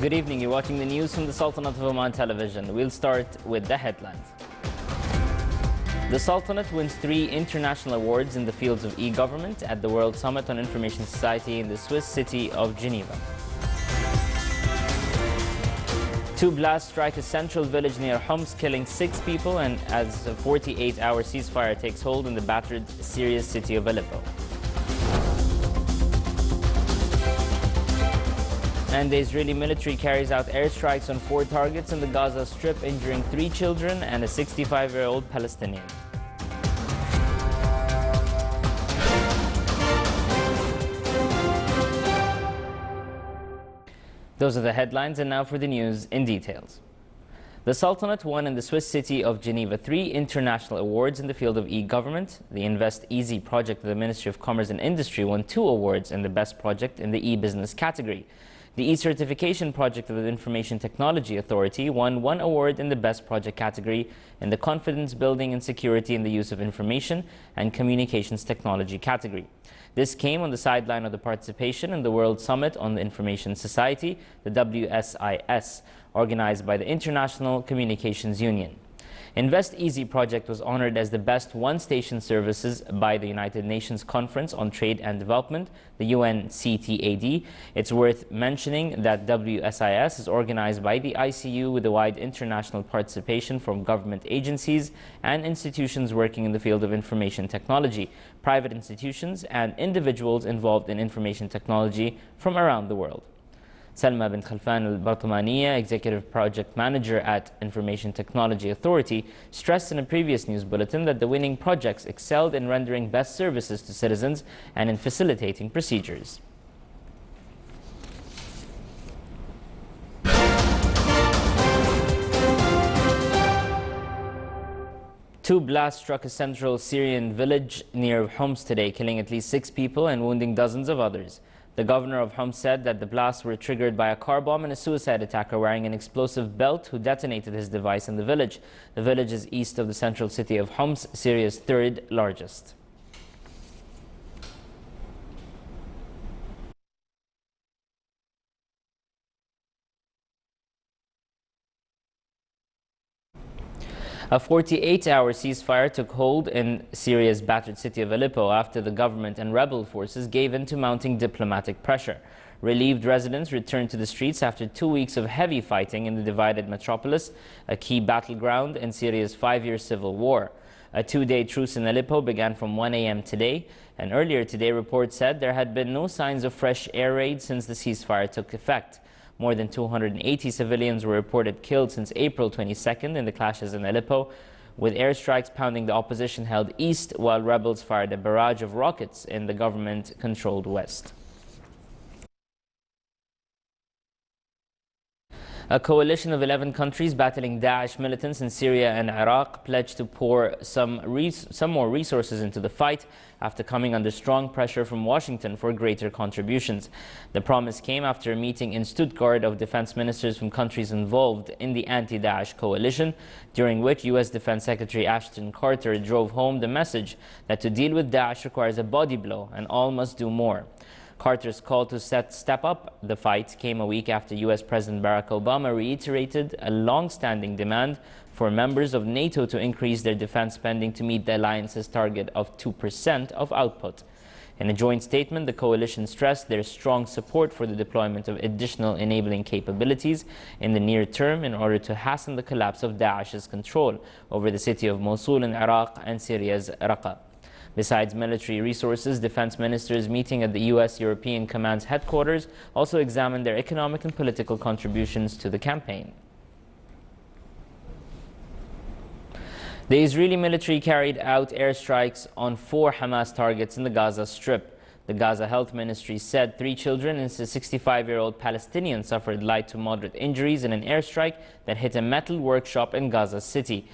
Good evening. You're watching the news from the Sultanate of Oman television. We'll start with the headlines. The Sultanate wins 3 international awards in the fields of e-government at the World Summit on Information Society in the Swiss city of Geneva. 2 blasts strike a central village near Homs, killing 6 people, and as a 48-hour ceasefire takes hold in the battered Syrian city of Aleppo. And the Israeli military carries out airstrikes on 4 targets in the Gaza Strip, injuring 3 children and a 65-year-old Palestinian. Those are the headlines, and now for the news in details. The Sultanate won in the Swiss city of Geneva 3 international awards in the field of e-government. The Invest Easy project of the Ministry of Commerce and Industry won 2 awards in the Best Project in the e-business category. The e-certification project of the Information Technology Authority won 1 award in the Best Project category in the Confidence Building and Security in the Use of Information and Communications Technology category. This came on the sideline of the participation in the World Summit on the Information Society, the WSIS, organized by the International Communications Union. Invest Easy project was honored as the best one-station services by the United Nations Conference on Trade and Development, the UNCTAD. It's worth mentioning that WSIS is organized by the ICU with a wide international participation from government agencies and institutions working in the field of information technology, private institutions, and individuals involved in information technology from around the world. Salma bint Khalfan al-Bartamaniya, Executive Project Manager at Information Technology Authority, stressed in a previous news bulletin that the winning projects excelled in rendering best services to citizens and in facilitating procedures. Two blasts struck a central Syrian village near Homs today, killing at least 6 people and wounding dozens of others. The governor of Homs said that the blasts were triggered by a car bomb and a suicide attacker wearing an explosive belt who detonated his device in the village. The village is east of the central city of Homs, Syria's 3rd largest. A 48-hour ceasefire took hold in Syria's battered city of Aleppo after the government and rebel forces gave in to mounting diplomatic pressure. Relieved residents returned to the streets after 2 weeks of heavy fighting in the divided metropolis, a key battleground in Syria's 5-year civil war. A 2-day truce in Aleppo began from 1 a.m. today, and earlier today reports said there had been no signs of fresh air raids since the ceasefire took effect. More than 280 civilians were reported killed since April 22nd in the clashes in Aleppo, with airstrikes pounding the opposition held east while rebels fired a barrage of rockets in the government-controlled west. A coalition of 11 countries battling Daesh militants in Syria and Iraq pledged to pour some more resources into the fight after coming under strong pressure from Washington for greater contributions. The promise came after a meeting in Stuttgart of defense ministers from countries involved in the anti-Daesh coalition, during which U.S. Defense Secretary Ashton Carter drove home the message that to deal with Daesh requires a body blow and all must do more. Carter's call to step up the fight came a week after U.S. President Barack Obama reiterated a long-standing demand for members of NATO to increase their defense spending to meet the alliance's target of 2% of output. In a joint statement, the coalition stressed their strong support for the deployment of additional enabling capabilities in the near term in order to hasten the collapse of Daesh's control over the city of Mosul in Iraq and Syria's Raqqa. Besides military resources, defense ministers meeting at the U.S. European Command's headquarters also examined their economic and political contributions to the campaign. The Israeli military carried out airstrikes on 4 Hamas targets in the Gaza Strip. The Gaza Health Ministry said 3 children and a 65-year-old Palestinian suffered light to moderate injuries in an airstrike that hit a metal workshop in Gaza City.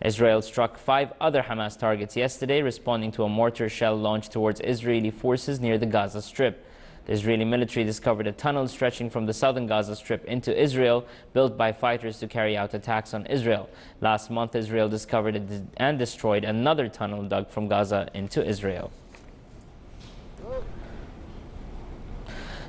Israel struck 5 other Hamas targets yesterday, responding to a mortar shell launched towards Israeli forces near the Gaza Strip. The Israeli military discovered a tunnel stretching from the southern Gaza Strip into Israel, built by fighters to carry out attacks on Israel. Last month, Israel discovered and destroyed another tunnel dug from Gaza into Israel.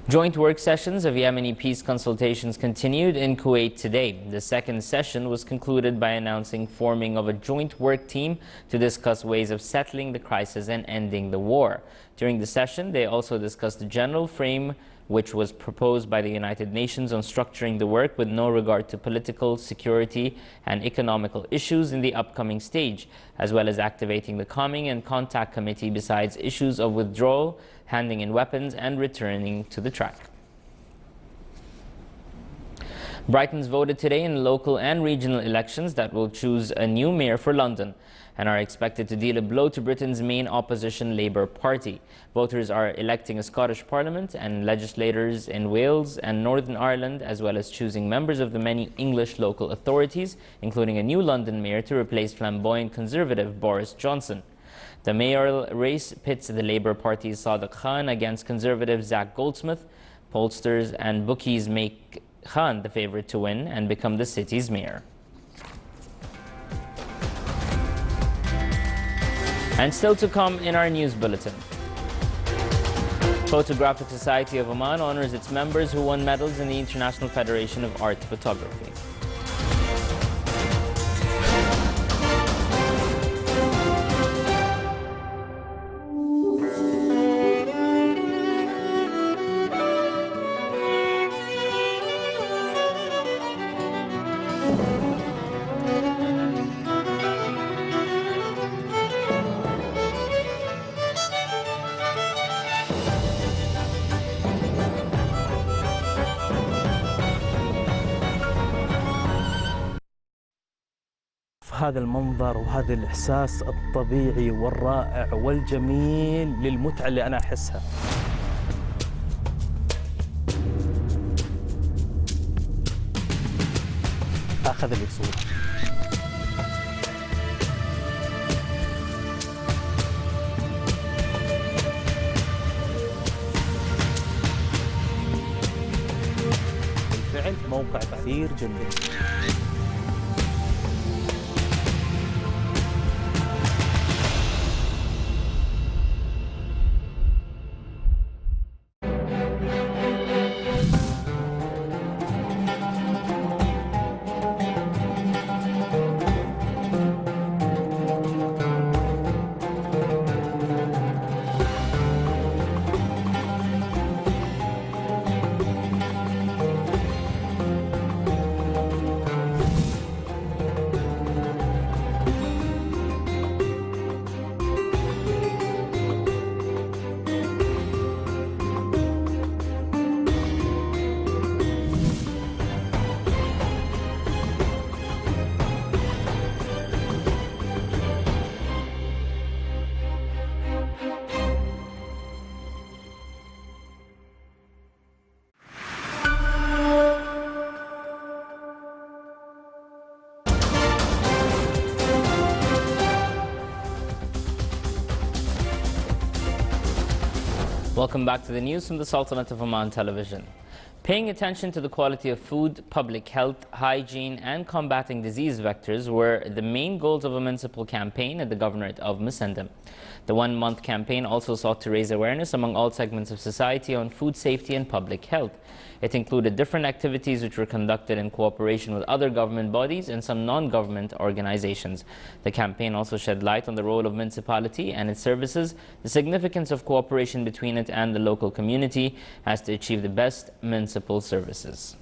Joint work sessions of Yemeni peace consultations continued in Kuwait today. The second session was concluded by announcing forming of a joint work team to discuss ways of settling the crisis and ending the war. During the session, they also discussed the general frame which was proposed by the United Nations on structuring the work with no regard to political, security and economical issues in the upcoming stage, as well as activating the Calming and Contact Committee besides issues of withdrawal, handing in weapons and returning to the track. Brightons voted today in local and regional elections that will choose a new mayor for London and are expected to deal a blow to Britain's main opposition Labour Party. Voters are electing a Scottish Parliament and legislators in Wales and Northern Ireland, as well as choosing members of the many English local authorities, including a new London mayor to replace flamboyant Conservative Boris Johnson. The mayoral race pits the Labour Party's Sadiq Khan against Conservative Zach Goldsmith. Pollsters and bookies make Khan the favourite to win and become the city's mayor. And still to come in our news bulletin. Photographic Society of Oman honors its members who won medals in the International Federation of Art Photography. هذا المنظر وهذا الإحساس الطبيعي والرائع والجميل للمتعة اللي أنا أحسها. أخذ لي صورة. بالفعل موقع كثير جدا. Welcome back to the news from the Sultanate of Oman television. Paying attention to the quality of food, public health, hygiene and combating disease vectors were the main goals of a municipal campaign at the Governorate of Musandam. The one-month campaign also sought to raise awareness among all segments of society on food safety and public health. It included different activities which were conducted in cooperation with other government bodies and some non-government organizations. The campaign also shed light on the role of municipality and its services, the significance of cooperation between it and the local community as to achieve the best municipal services.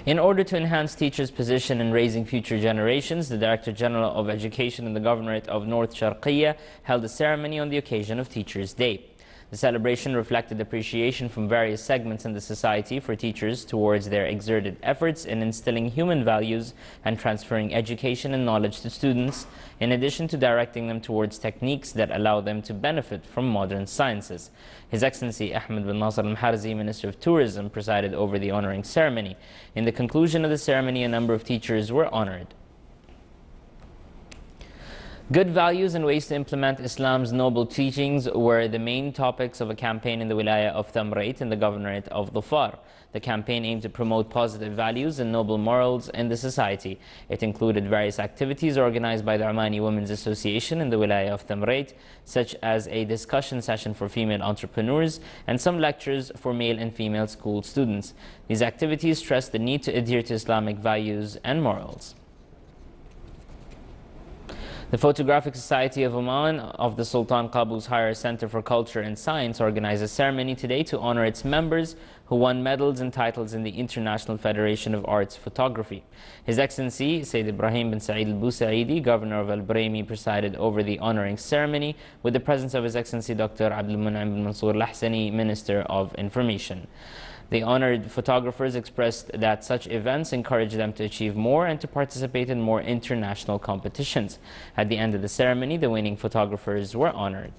In order to enhance teachers' position in raising future generations, the Director General of Education in the Governorate of North Sharqiya held a ceremony on the occasion of Teachers' Day. The celebration reflected appreciation from various segments in the society for teachers towards their exerted efforts in instilling human values and transferring education and knowledge to students, in addition to directing them towards techniques that allow them to benefit from modern sciences. His Excellency Ahmed bin Nasser al-Mharzi, Minister of Tourism, presided over the honoring ceremony. In the conclusion of the ceremony, a number of teachers were honored. Good values and ways to implement Islam's noble teachings were the main topics of a campaign in the wilaya of Thamrait in the governorate of Dhofar. The campaign aimed to promote positive values and noble morals in the society. It included various activities organized by the Omani Women's Association in the wilaya of Thamrait, such as a discussion session for female entrepreneurs and some lectures for male and female school students. These activities stressed the need to adhere to Islamic values and morals. The Photographic Society of Oman of the Sultan Qaboos Higher Center for Culture and Science organized a ceremony today to honor its members who won medals and titles in the International Federation of Arts Photography. His Excellency Sayyid Ibrahim bin Saeed al-Busaidi, Governor of Al-Braymi, presided over the honoring ceremony with the presence of His Excellency Dr. Abdul Mun'im bin Mansour Lahsani, Minister of Information. The honored photographers expressed that such events encourage them to achieve more and to participate in more international competitions. At the end of the ceremony, the winning photographers were honored.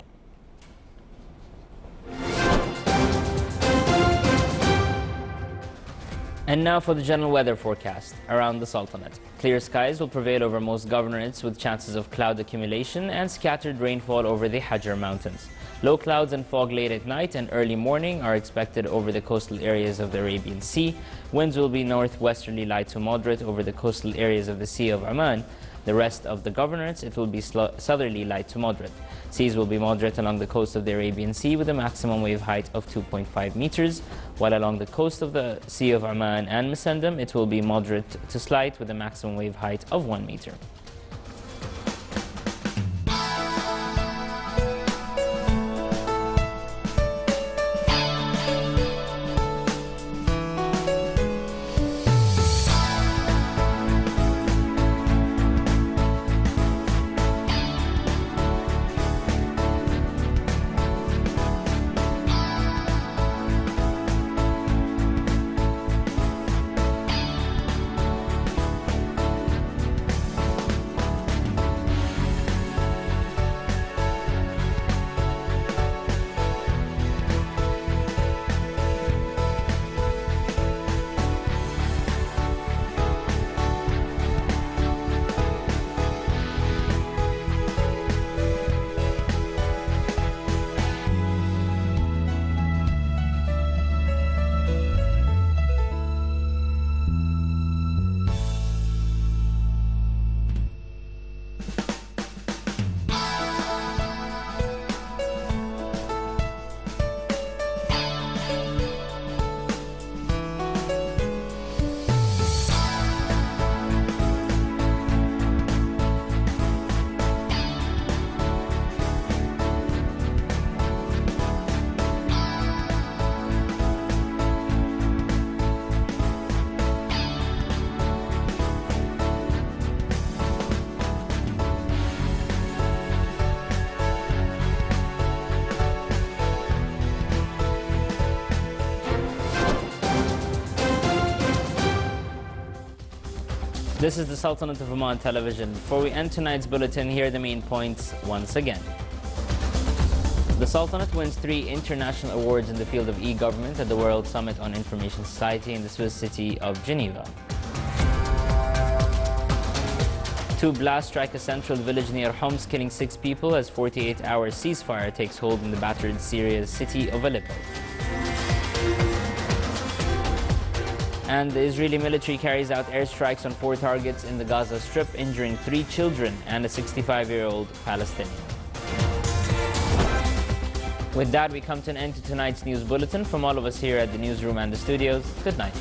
And now for the general weather forecast around the Sultanate. Clear skies will prevail over most governorates with chances of cloud accumulation and scattered rainfall over the Hajar Mountains. Low clouds and fog late at night and early morning are expected over the coastal areas of the Arabian Sea. Winds will be northwesterly light to moderate over the coastal areas of the Sea of Oman. The rest of the governorates, it will be southerly light to moderate. Seas will be moderate along the coast of the Arabian Sea with a maximum wave height of 2.5 meters, while along the coast of the Sea of Oman and Masandam, it will be moderate to slight with a maximum wave height of 1 meter. This is the Sultanate of Oman Television. Before we end tonight's bulletin, here are the main points once again. The Sultanate wins 3 international awards in the field of e-government at the World Summit on Information Society in the Swiss city of Geneva. 2 blasts strike a central village near Homs, killing 6 people as 48-hour ceasefire takes hold in the battered Syria's city of Aleppo. And the Israeli military carries out airstrikes on 4 targets in the Gaza Strip, injuring 3 children and a 65-year-old Palestinian. With that, we come to an end to tonight's news bulletin. From all of us here at the newsroom and the studios, good night.